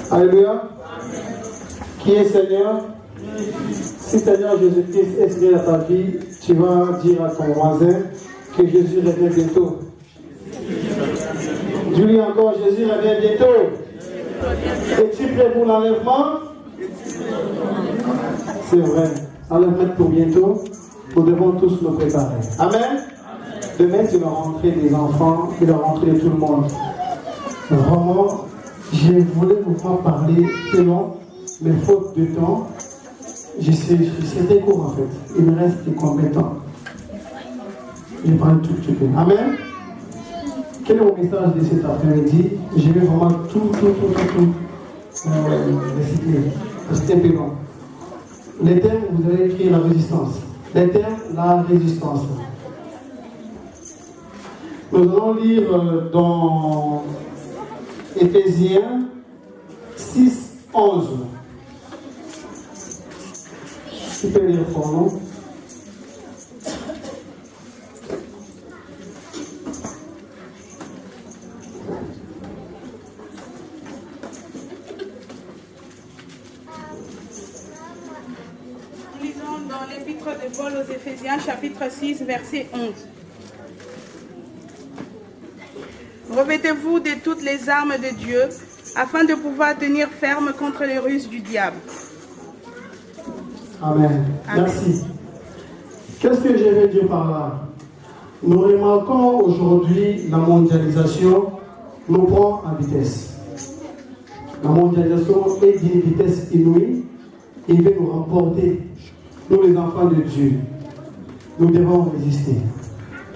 Alléluia. Qui est Seigneur? Si Seigneur Jésus-Christ est venu à ta vie, tu vas dire à ton voisin que Jésus revient bientôt. Dis-lui encore, Jésus revient bientôt. Es-tu prêt pour l'enlèvement? C'est vrai. Enlèvement pour bientôt. Nous devons tous nous préparer. Amen. Demain, c'est la rentrée des enfants et la rentrée de tout le monde. Vraiment, je voulais pouvoir parler selon mes fautes de temps. C'était court en fait. Il me reste combien de temps? Je vais parler tout petit peu. Amen. Quel est mon message de cet après-midi? Je vais vraiment tout réciter. C'est un peu long. Les termes, vous allez écrire la résistance. Les termes, la résistance. Nous allons lire dans Éphésiens 6, 11. Tu peux lire pour nous. Lisons dans l'épître de Paul aux Éphésiens, chapitre 6, verset 11. Revêtez-vous de toutes les armes de Dieu, afin de pouvoir tenir ferme contre les ruses du diable. Amen. Merci. Qu'est-ce que je veux dire par là? Nous remarquons aujourd'hui la mondialisation nous prend en vitesse. La mondialisation est d'une vitesse inouïe. Il veut nous remporter, nous les enfants de Dieu. Nous devons résister.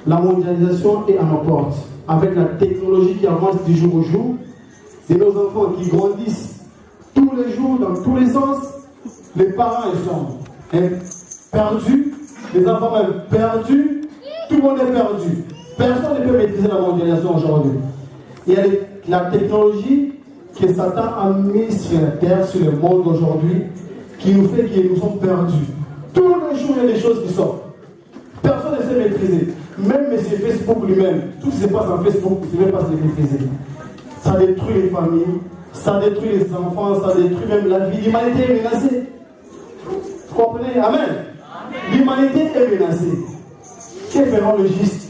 La mondialisation est à nos portes. Avec la technologie qui avance du jour au jour, et nos enfants qui grandissent tous les jours, dans tous les sens, les parents ils sont perdus, les enfants même perdus, tout le monde est perdu. Personne ne peut maîtriser la mondialisation aujourd'hui. Il y a la technologie que Satan a mis sur la terre, sur le monde aujourd'hui, qui nous fait que nous sommes perdus. Tous les jours, il y a des choses qui sortent. Personne ne sait maîtriser. Même M. Facebook lui-même, tout ce qui se passe en Facebook, il ne sait même pas se maîtriser. Ça détruit les familles, ça détruit les enfants, ça détruit même la vie. L'humanité est menacée. Vous comprenez? Amen. L'humanité est menacée. Que feront les justes?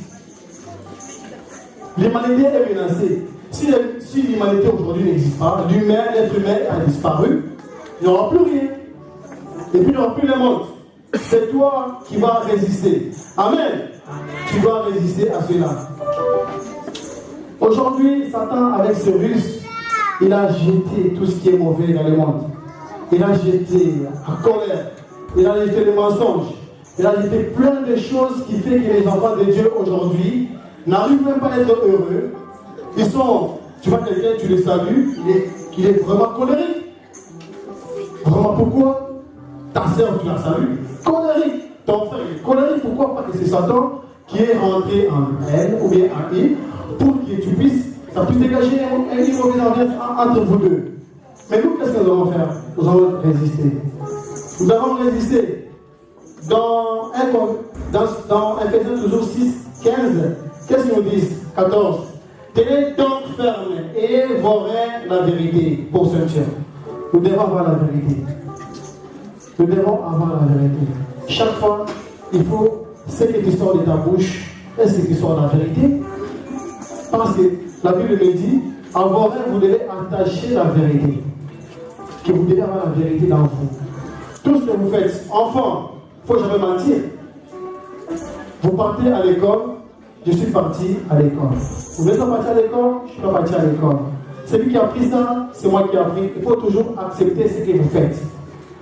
L'humanité est menacée. Si l'humanité aujourd'hui n'existe pas, l'être humain a disparu, il n'y aura plus rien. Et puis il n'y aura plus le monde. C'est toi qui vas résister. Amen. Tu dois résister à cela. Aujourd'hui, Satan, avec ce russe, il a jeté tout ce qui est mauvais dans le monde. Il a jeté la colère. Il a jeté les mensonges. Il a jeté plein de choses qui fait que les enfants de Dieu aujourd'hui n'arrivent même pas à être heureux. Ils sont, tu vois quelqu'un, tu les salues, il est vraiment colérique. Vraiment pourquoi? Ta sœur, tu la salues, colérique. Ton frère est colérique, pourquoi? Parce que c'est Satan qui est rentré en elle ou bien en il pour que tu puisses, ça puisse dégager un niveau entre vous deux. Mais nous, qu'est-ce que nous allons faire? Nous allons résister. Nous allons résister. Dans Ephésiens toujours 6, 15, qu'est-ce qu'ils nous disent? 14. Tenez donc ferme et vos reins la vérité pour ce Dieu. Nous devons avoir la vérité. Nous devons avoir la vérité. Chaque fois, il faut, ce que tu sors de ta bouche, est-ce que tu sors la vérité? Parce que la Bible me dit, à vos reins, vous devez attacher la vérité. Que vous devez avoir la vérité dans vous. Tout ce que vous faites, enfant, il ne faut jamais mentir. Vous partez à l'école, je suis parti à l'école. Vous n'êtes pas parti à l'école, je ne suis pas parti à l'école. Celui qui a pris ça, c'est moi qui ai appris. Il faut toujours accepter ce que vous faites.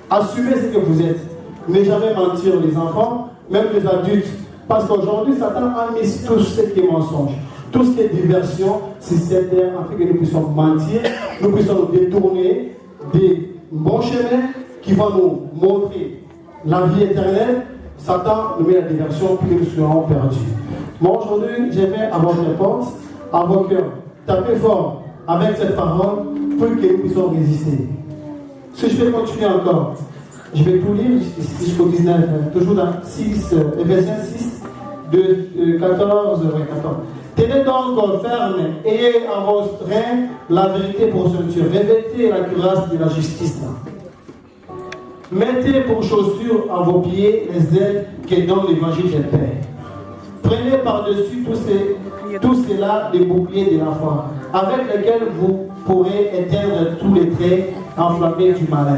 Assumez ce que vous êtes. Ne jamais mentir les enfants, même les adultes. Parce qu'aujourd'hui, Satan a mis tout ce qui est mensonge. Tout ce qui est diversion, c'est cette terre afin que nous puissions mentir, nous puissions nous détourner des bons chemins qui vont nous montrer la vie éternelle. Satan nous met la diversion pour que nous soyons perdus. Moi aujourd'hui, j'aimerais à votre porte, à vos cœurs, taper fort avec cette parole pour que nous puissions résister. Si je vais continuer encore, je vais tout lire jusqu'au 19, toujours dans 6, Ephésiens 6, 14. Tenez donc ferme, ayez en vos reins la vérité pour ceinture, revêtez la cuirasse de la justice. Mettez pour chaussures à vos pieds les ailes que donne l'évangile de paix. Prenez par-dessus tout cela des boucliers de la foi, avec lesquels vous pourrez éteindre tous les traits enflammés du malin.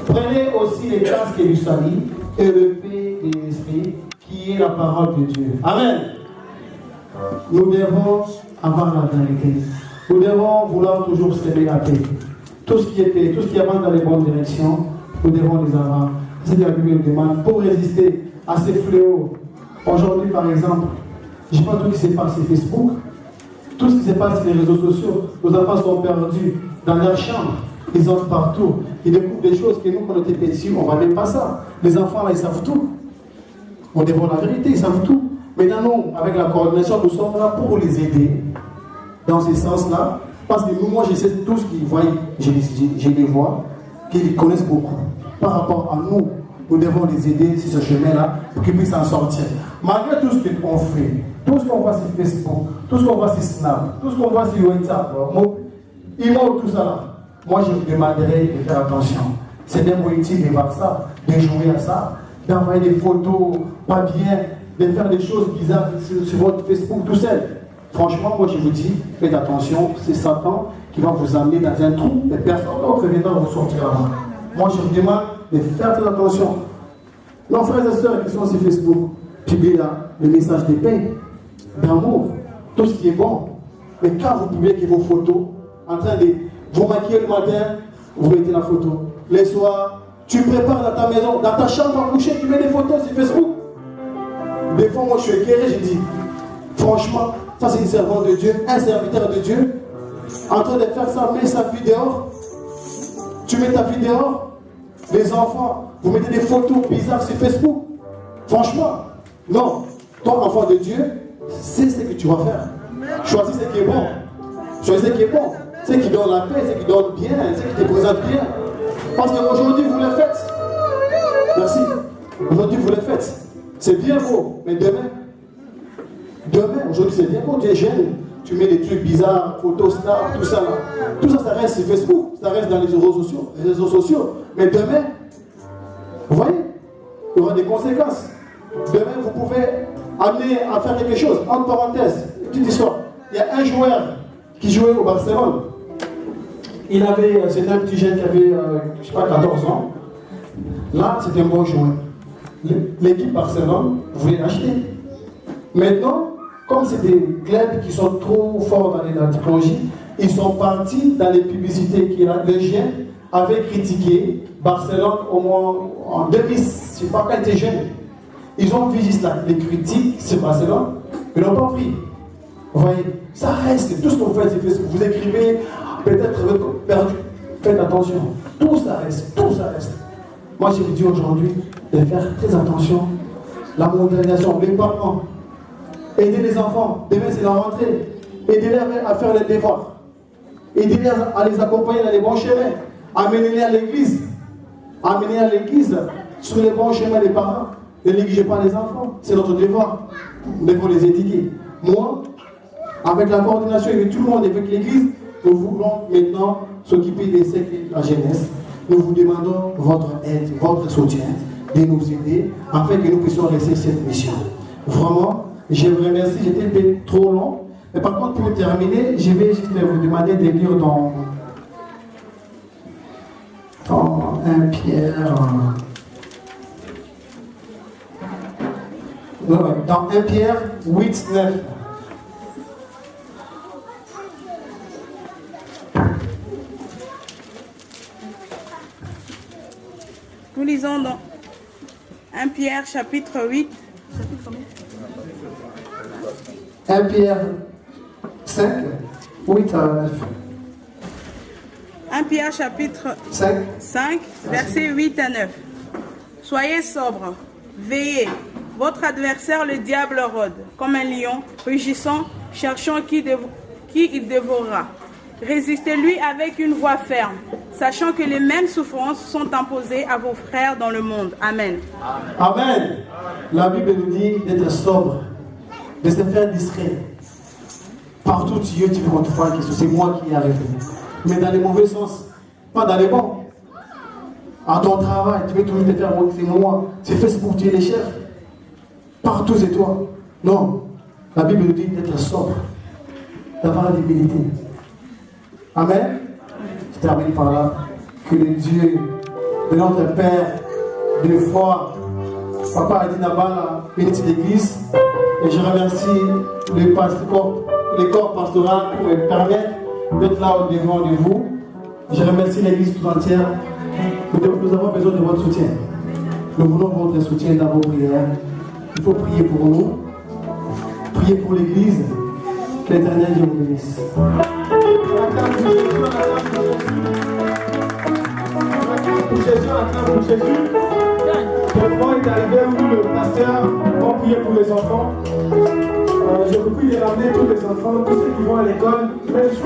Prenez aussi les casques du salut et le paix de l'esprit, qui est la parole de Dieu. Amen. Nous devons avoir la vérité. Nous devons vouloir toujours s'aimer la paix. Tout ce qui est paix, tout ce qui avance dans les bonnes directions, nous devons les avoir. C'est ce que la Bible nous demande pour résister à ces fléaux. Aujourd'hui, par exemple, je ne sais pas tout ce qui se passe sur Facebook, tout ce qui se passe sur les réseaux sociaux. Nos enfants sont perdus dans leur chambre. Ils entrent partout. Ils découvrent des choses que nous, quand on était petits, on ne va même pas ça. Les enfants, là, ils savent tout. On dévoile la vérité, ils savent tout. Maintenant, nous, avec la coordination, nous sommes là pour les aider dans ce sens-là. Parce que nous, moi, je sais tout ce qu'ils voient, je les vois, qu'ils connaissent beaucoup. Par rapport à nous, nous devons les aider sur ce chemin-là pour qu'ils puissent en sortir. Malgré tout ce qu'on fait, tout ce qu'on voit sur Facebook, tout ce qu'on voit sur Snap, tout ce qu'on voit sur WhatsApp, Imo, tout ça là, moi, je vous demanderai de faire attention. C'est d'un utile de voir ça, de jouer à ça, d'envoyer des photos pas bien, de faire des choses bizarres sur votre Facebook tout seul. Franchement, moi je vous dis, faites attention, c'est Satan qui va vous amener dans un trou et personne d'autre viendra vous sortir avant. Moi je vous demande de faire très attention. Nos frères et sœurs qui sont sur Facebook, publiez là le message de paix, d'amour, tout ce qui est bon. Mais quand vous publiez vos photos, en train de vous maquiller le matin, vous mettez la photo. Les soirs, tu prépares dans ta maison, dans ta chambre à coucher, tu mets des photos sur Facebook. Des fois, moi, je suis éclairé, je dis, franchement, ça c'est une servante de Dieu, un serviteur de Dieu, en train de faire ça, mets sa fille dehors. Tu mets ta fille dehors, les enfants, vous mettez des photos bizarres sur Facebook. Franchement, non, ton enfant de Dieu, c'est ce que tu vas faire. Choisis ce qui est bon. Choisis ce qui est bon. Ce qui donne la paix, ce qui donne bien, ce qui te présente bien. Parce qu'aujourd'hui, vous le faites. Merci. Aujourd'hui, vous le faites. C'est bien beau, mais demain, aujourd'hui c'est bien beau, tu es jeune, tu mets des trucs bizarres, photos, stars, tout ça là. Tout ça, ça reste sur Facebook, ça reste dans les réseaux sociaux. Mais demain, vous voyez, il y aura des conséquences. Demain, vous pouvez amener à faire quelque chose. Entre parenthèses, petite histoire. Il y a un joueur qui jouait au Barcelone. C'était un petit jeune qui avait, je ne sais pas, 14 ans. Là, c'était un bon joueur. L'équipe Barcelone voulait l'acheter. Maintenant, comme c'est des clubs qui sont trop forts dans la technologie, ils sont partis dans les publicités qui les jeunes avaient critiqué Barcelone au moins en 2000, je ne sais pas quand ils étaient jeunes. Ils ont vu juste là, les critiques sur Barcelone, ils n'ont pas pris. Vous voyez, ça reste, tout ce que vous faites, c'est que vous écrivez, peut-être perdu. Faites attention, tout ça reste, tout ça reste. Moi, je vous dis aujourd'hui de faire très attention. La mondialisation, les parents, aider les enfants. Demain, c'est la rentrée. Aidez-les à faire les devoirs. Aidez-les à les accompagner dans les bons chemins. Amenez-les à l'église. Amenez-les à l'église sur les bons chemins des parents. Ne négligez pas les enfants. C'est notre devoir. Nous devons les éduquer. Moi, avec la coordination avec tout le monde, avec l'église, nous voulons maintenant s'occuper des sectes de la jeunesse. Nous vous demandons votre aide, votre soutien, de nous aider, afin que nous puissions réussir cette mission. Vraiment, je vous remercie, j'étais trop long. Mais par contre, pour terminer, je vais juste vous demander de lire dans 1 Pierre. Dans 1 Pierre 8, 9. Nous lisons dans 1 Pierre chapitre 8. 1 Pierre 5, 8 à 9. 1 Pierre chapitre 5, versets 8 à 9. Soyez sobres, veillez. Votre adversaire, le diable, rôde comme un lion, rugissant, cherchant qui il dévorera. Résistez-lui avec une voix ferme, sachant que les mêmes souffrances sont imposées à vos frères dans le monde. Amen. Amen. La Bible nous dit d'être sobre, de se faire distrait. Partout tu es, tu rentres pas que c'est moi qui ai arrêté. Mais dans les mauvais sens, pas dans les bons. À ton travail, tu veux toujours te faire c'est moi. C'est fait pour tuer les chefs. Partout c'est toi. Non. La Bible nous dit d'être sobre, d'avoir la l'humilité. Amen. Je termine par là. Que le Dieu de notre Père, de foi, Papa a dit Nabala, bénisse l'église. Et je remercie les corps pastoraux pour me permettre d'être là au devant de vous. Je remercie l'église tout entière. Nous avons besoin de votre soutien. Nous voulons votre soutien dans vos prières. Il faut prier pour nous. Priez pour l'église. Que l'Éternel Dieu vous bénisse. Pour Jésus. Le moment est arrivé où le pasteur va prier pour les enfants. Je vous prie de ramener tous les enfants, tous ceux qui vont à l'école. Même je suis